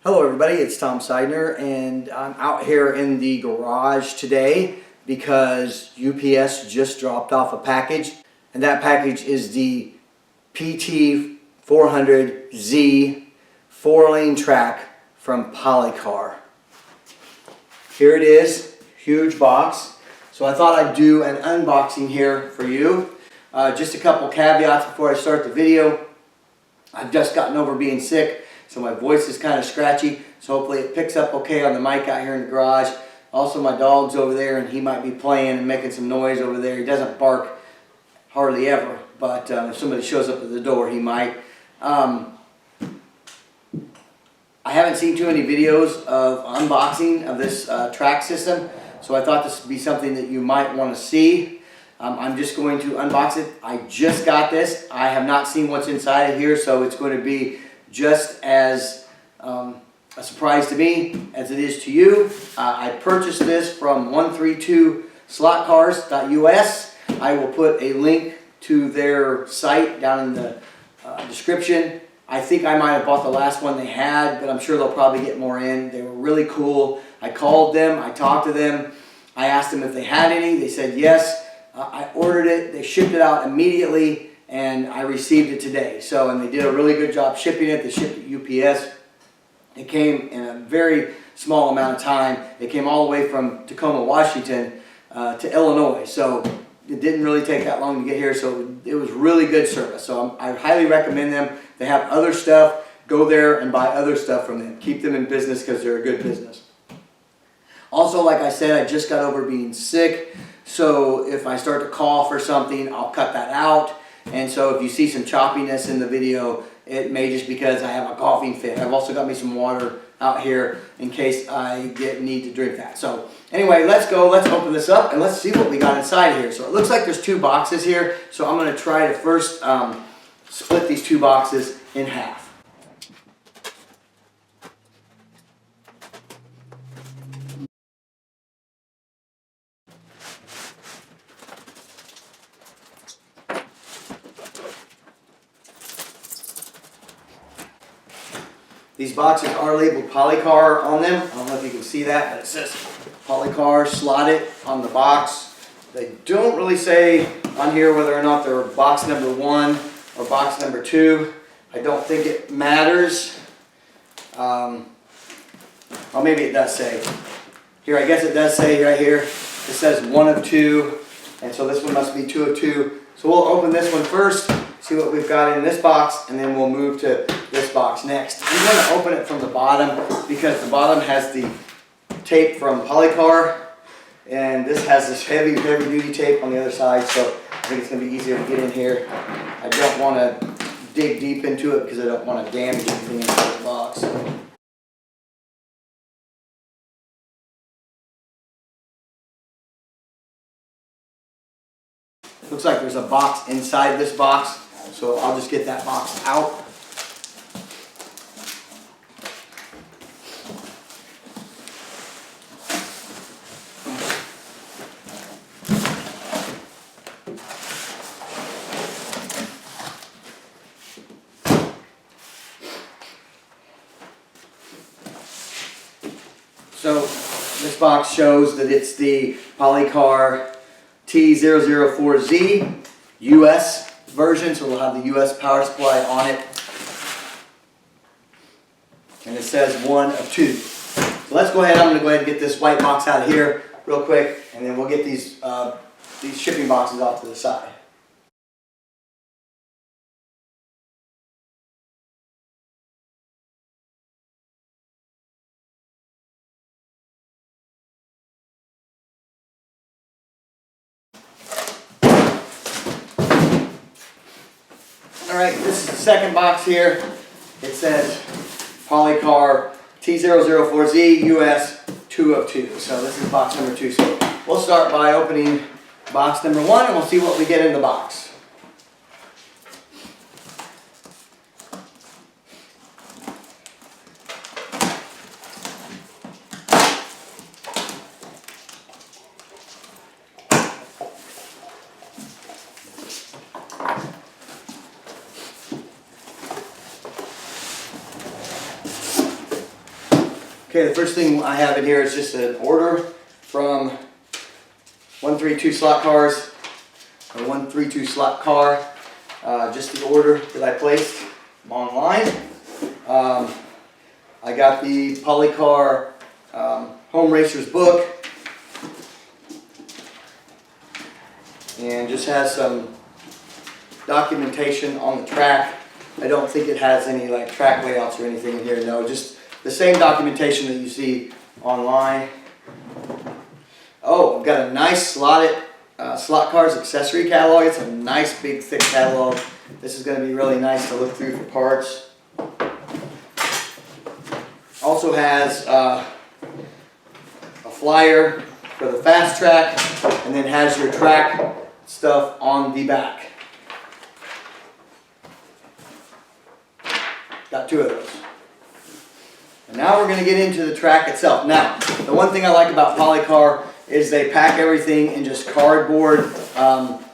Hello everybody, it's Tom Seidner and I'm out here in the garage today because UPS just dropped off a package, and that package is the PT004z 4-lane track from Policar. Here it is, huge box. So I thought I'd do an unboxing here for you. Just a couple caveats before I start the video. I've just gotten over being sick, so my voice is kind of scratchy, so hopefully it picks up okay on the mic out here in the garage. Also, my dog's over there and he might be playing and making some noise over there. He doesn't bark hardly ever, but if somebody shows up at the door, he might. I haven't seen too many videos of unboxing of this track system, so I thought this would be something that you might want to see. I'm just going to unbox it. I just got this. I have not seen what's inside of here, so it's going to be just as a surprise to me as it is to you. I purchased this from 132slotcars.us. I will put a link to their site down in the description. I think I might have bought the last one they had, but I'm sure they'll probably get more in. They were really cool. I called them, I talked to them, I asked them if they had any. They said yes. I ordered it, they shipped it out immediately, and I received it today. So, and they did a really good job shipping it. They shipped it UPS. It came in a very small amount of time. It came all the way from Tacoma, Washington to Illinois. So it didn't really take that long to get here. So it was really good service. So I highly recommend them. They have other stuff. Go there and buy other stuff from them. Keep them in business because they're a good business. Also, like I said, I just got over being sick. So if I start to cough or something, I'll cut that out. And so if you see some choppiness in the video, it may just because I have a coughing fit. I've also got me some water out here in case I need to drink that. So anyway, let's open this up and let's see what we got inside here. So it looks like there's two boxes here. So I'm going to try to first split these two boxes in half. These boxes are labeled Policar on them. I don't know if you can see that, but it says Policar slotted on the box. They don't really say on here whether or not they're box number 1 or box number 2. I don't think it matters. Well, maybe it does say. Here, I guess it does say right here. It says 1 of 2, and so this one must be 2 of 2. So we'll open this one first, see what we've got in this box, and then we'll move to this box next. I'm going to open it from the bottom because the bottom has the tape from Policar, and this has this heavy duty tape on the other side, so I think it's going to be easier to get in here. I don't want to dig deep into it because I don't want to damage anything inside the box. Looks like there's a box inside this box, so I'll just get that box out. So this box shows that it's the Policar T004z US version, so we'll have the US power supply on it. And it says 1 of 2. So let's go ahead, I'm going to go ahead and get this white box out of here real quick, and then we'll get these shipping boxes off to the side. Alright, this is the second box here. It says Policar T004z US 2 of 2. So this is box number 2. So we'll start by opening box number 1 and we'll see what we get in the box. Okay, the first thing I have in here is just an order from 132 Slot Cars, or 132 Slot Car. Just the order that I placed online. I got the Policar Home Racers book, and just has some documentation on the track. I don't think it has any like track layouts or anything in here, no, just the same documentation that you see online. Oh, I've got a nice slotted Slot Cars accessory catalog. It's a nice big thick catalog. This is going to be really nice to look through for parts. Also has a flyer for the fast track, and then has your track stuff on the back. Got two of those. And now we're going to get into the track itself. Now, the one thing I like about Policar is they pack everything in just cardboard.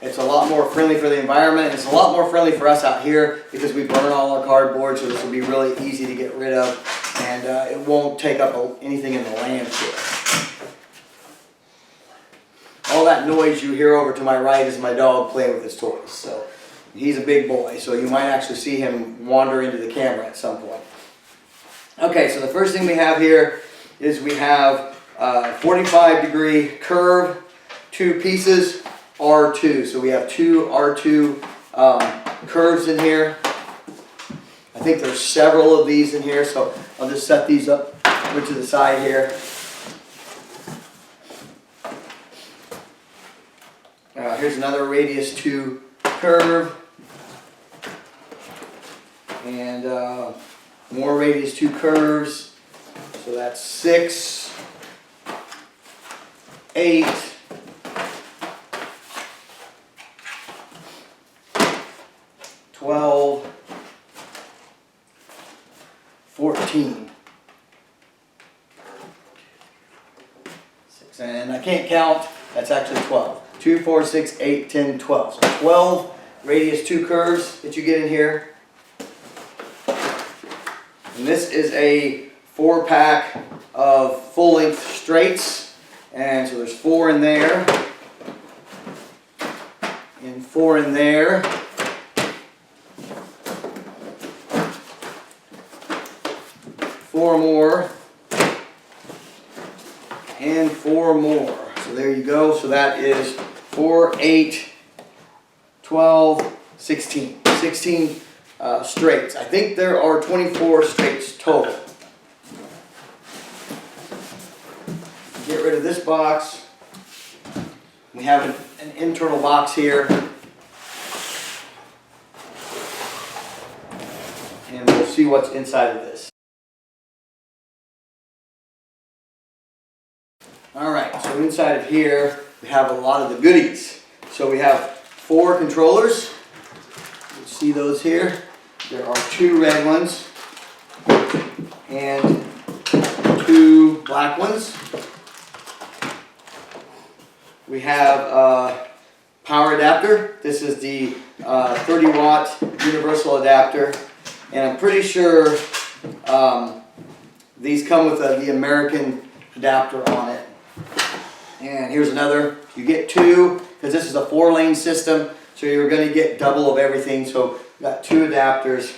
It's a lot more friendly for the environment. It's a lot more friendly for us out here because we burn all our cardboard, so this will be really easy to get rid of, and it won't take up anything in the landfill. All that noise you hear over to my right is my dog playing with his toys. So he's a big boy, so you might actually see him wander into the camera at some point. Okay, so the first thing we have here is we have 45-degree curve, 2 pieces, R2. So we have 2 R2 curves in here. I think there's several of these in here, so I'll just set these up over to the side here. Here's another radius 2 curve, and more radius 2 curves. So that's 6, 8, 12, 14. And I can't count, that's actually 12. 2, 4, 6, 8, 10, 12. So 12 radius 2 curves that you get in here. And this is a 4-pack of full-length straights. And so there's 4 in there. And 4 in there. 4 more. And 4 more. So there you go. So that is 4, 8, 12, 16. 16 straights. I think there are 24 straights total. Get rid of this box. We have an internal box here. And we'll see what's inside of this. Alright, so inside of here we have a lot of the goodies. So we have 4 controllers. You see those here. There are 2 red ones and 2 black ones. We have a power adapter. This is the 30-watt universal adapter, and I'm pretty sure these come with the American adapter on it. And here's another. You get 2 because this is a 4-lane system, so you're going to get double of everything. So we've got 2 adapters.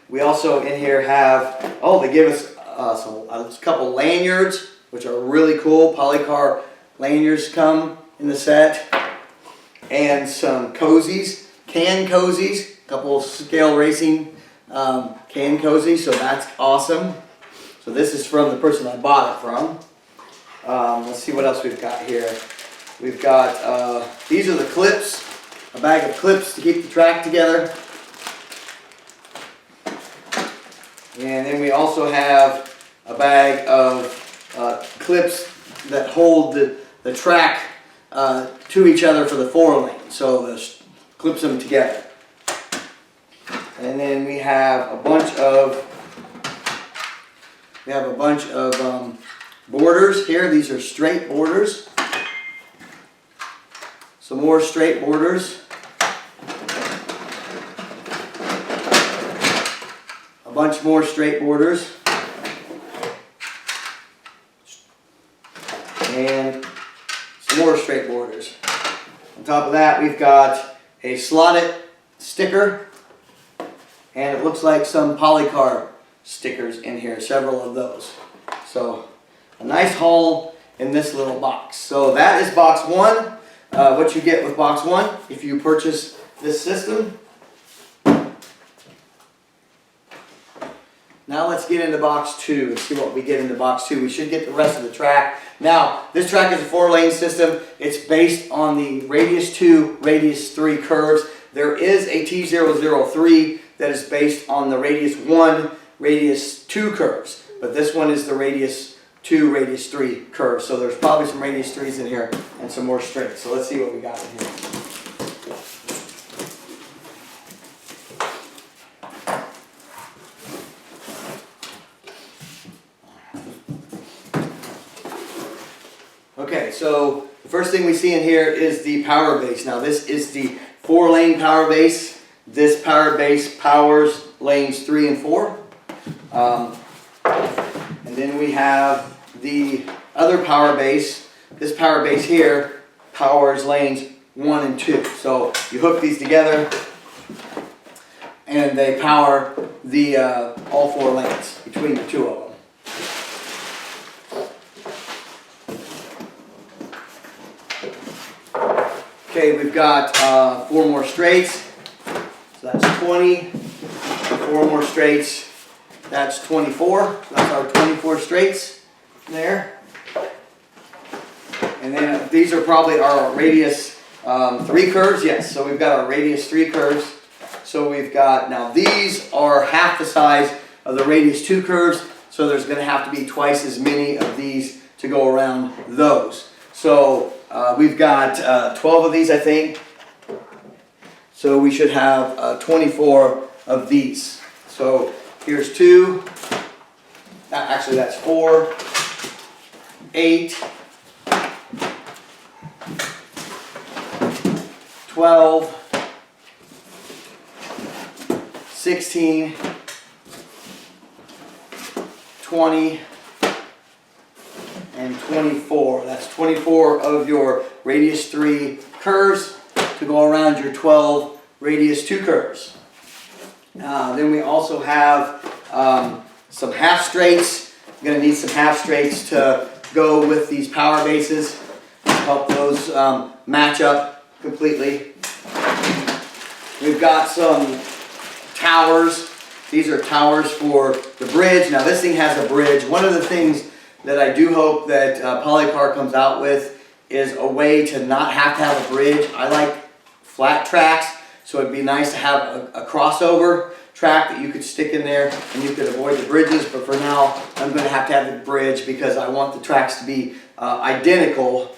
We also in here have, oh, they give us a couple lanyards, which are really cool. Policar lanyards come in the set, and some cozies, can cozies, a couple of scale racing can cozies. So that's awesome. So this is from the person I bought it from. Let's see what else we've got here. We've got, these are the clips, a bag of clips to keep the track together. And then we also have a bag of clips that hold the track to each other for the 4-lane. So this clips them together. And then we have a bunch of borders here. These are straight borders. Some more straight borders. A bunch more straight borders. and some more straight borders. On top of that, we've got a slotted sticker, and it looks like some Policar stickers in here, several of those. So a nice haul in this little box. So that is box one. What you get with box one if you purchase this system. Now let's get into box two and see what we get into box two. We should get the rest of the track. Now, this track is a 4-lane system. It's based on the Radius 2, Radius 3 curves. There is a T003 that is based on the Radius 1, Radius 2 curves. But this one is the Radius 2, Radius 3 curves. So there's probably some Radius 3s in here and some more straights. So let's see what we got in here. Okay, so the first thing we see in here is the power base. Now this is the 4-lane power base. This power base powers lanes 3 and 4. And then we have the other power base. This power base here powers lanes 1 and 2. So you hook these together and they power the all 4 lanes between the two of them. Okay, we've got 4 more straights, so that's 20, 4 more straights, that's 24, that's our 24 straights there. And then these are probably our Radius 3 curves, yes, so we've got our Radius 3 curves. So we've got, now these are half the size of the Radius 2 curves, so there's going to have to be twice as many of these to go around those. So we've got 12 of these, I think. So we should have 24 of these. So here's 2. Actually, that's 4, 8, 12, 16, 20, and 24. That's 24 of your Radius 3 curves to go around your 12 Radius 2 curves. Then we also have some half straights. You're going to need some half straights to go with these power bases. Help those match up completely. We've got some towers. These are towers for the bridge. Now this thing has a bridge. One of the things that I do hope that Policar comes out with is a way to not have to have a bridge. I like flat tracks, so it'd be nice to have a crossover track that you could stick in there and you could avoid the bridges, but for now I'm going to have the bridge because I want the tracks to be identical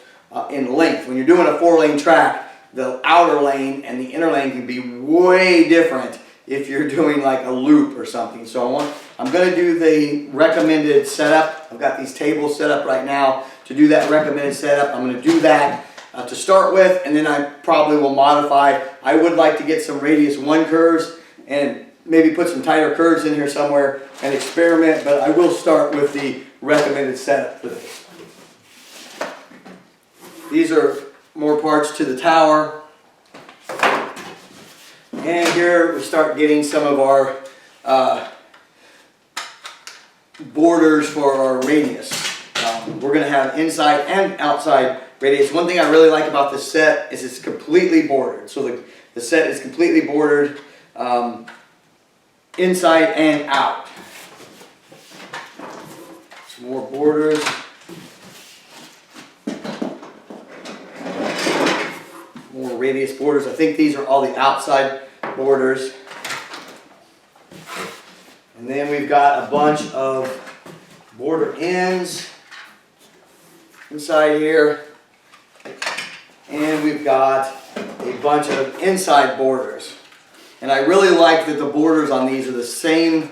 in length. When you're doing a 4-lane track, the outer lane and the inner lane can be way different if you're doing like a loop or something. So I'm going to do the recommended setup. I've got these tables set up right now to do that recommended setup. I'm going to do that to start with, and then I probably will modify. I would like to get some Radius 1 curves and maybe put some tighter curves in here somewhere and experiment, but I will start with the recommended setup for this. These are more parts to the tower. And here we start getting some of our borders for our radius. We're going to have inside and outside radius. One thing I really like about this set is it's completely bordered. So the set is completely bordered inside and out. Some more borders. More radius borders. I think these are all the outside borders. And then we've got a bunch of border ends inside here. And we've got a bunch of inside borders. And I really like that the borders on these are the same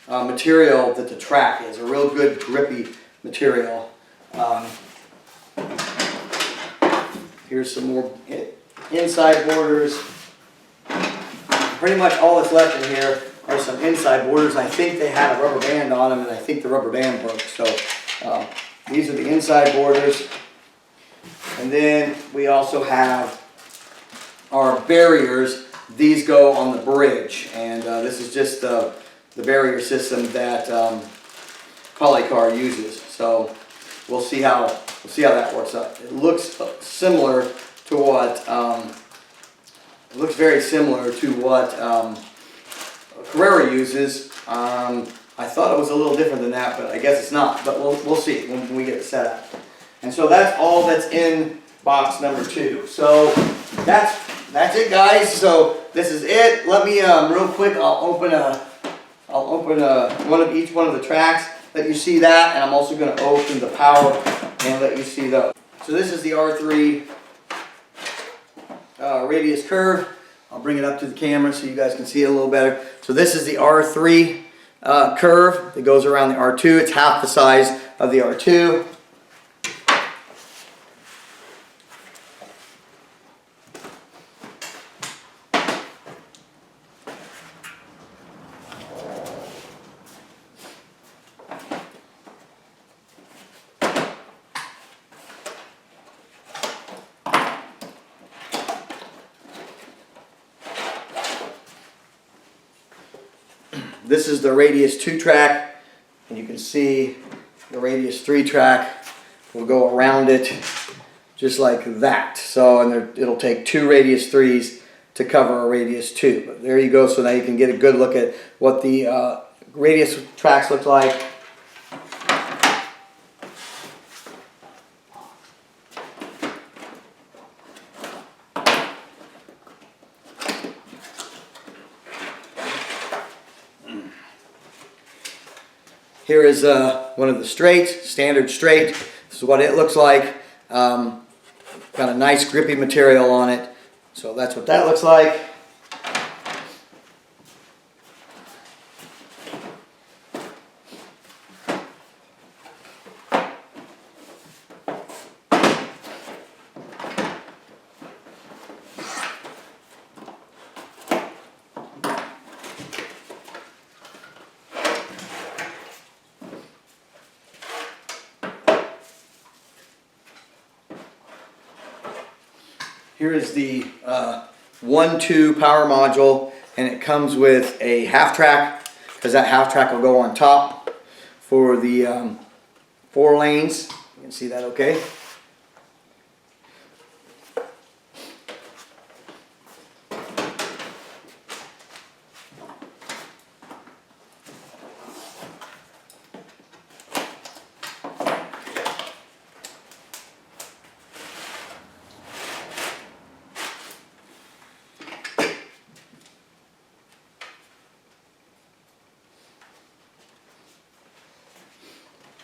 material that the track is, a real good grippy material. Here's some more inside borders. Pretty much all that's left in here are some inside borders. I think they had a rubber band on them, and I think the rubber band broke. So these are the inside borders. And then we also have our barriers. These go on the bridge, and this is just the barrier system that Policar uses. So we'll see how that works out. It looks similar to what it looks very similar to what Carrera uses. I thought it was a little different than that, but I guess it's not. But we'll see when we get it set up. And so that's all that's in box number 2. So that's it, guys. So this is it. Let me real quick. I'll open each one of the tracks. Let you see that, and I'm also going to open the power and let you see those. So this is the R3 radius curve. I'll bring it up to the camera so you guys can see it a little better. So this is the R3 curve that goes around the R2. It's half the size of the R2. This is the radius 2 track, and you can see the radius 3 track will go around it just like that. So, and it'll take 2 radius 3s to cover a radius 2. But there you go. So now you can get a good look at what the radius tracks look like. Here is one of the straights, standard straight. This is what it looks like. Got a nice grippy material on it. So that's what that looks like. Here is the 1-2 power module, and it comes with a half track, because that half track will go on top for the 4 lanes. You can see that okay.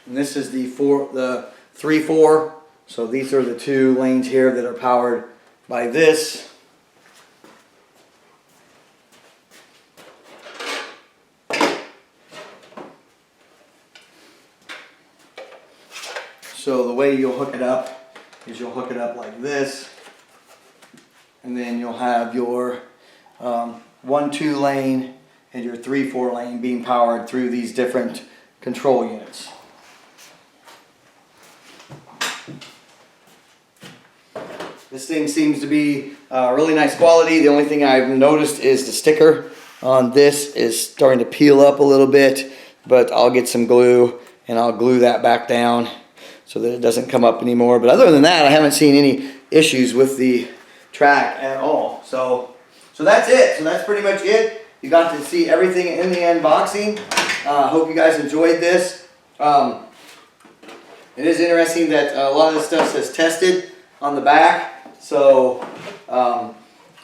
And this is the 3-4. So these are the 2 lanes here that are powered by this. So the way you'll hook it up is you'll hook it up like this, and then you'll have your 1-2 lane and your 3-4 lane being powered through these different control units. This thing seems to be really nice quality. The only thing I've noticed is the sticker on this is starting to peel up a little bit, but I'll get some glue and I'll glue that back down so that it doesn't come up anymore. But other than that, I haven't seen any issues with the track at all. So that's it. So that's pretty much it. You got to see everything in the unboxing. Hope you guys enjoyed this. It is interesting that a lot of this stuff says tested on the back. So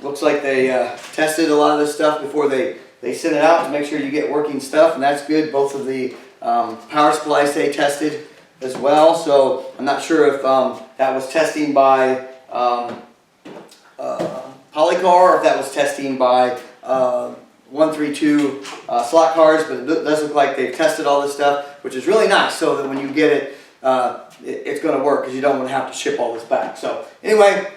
looks like they tested a lot of this stuff before they sent it out to make sure you get working stuff, and that's good. Both of the power supplies they tested as well. So I'm not sure if that was testing by Policar or if that was testing by 132 slot cars, but it does look like they've tested all this stuff, which is really nice, so that when you get it, it's going to work, because you don't want to have to ship all this back. So anyway,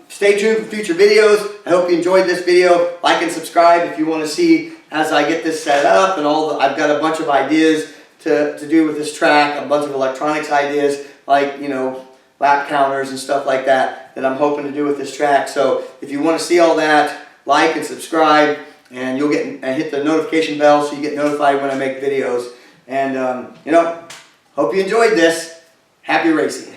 stay tuned for future videos. I hope you enjoyed this video. Like and subscribe if you want to see as I get this set up, and I've got a bunch of ideas to do with this track, a bunch of electronics ideas, like, you know, lap counters and stuff like that I'm hoping to do with this track. So if you want to see all that, like and subscribe, and you'll get and hit the notification bell so you get notified when I make videos. And you know, hope you enjoyed this. Happy racing.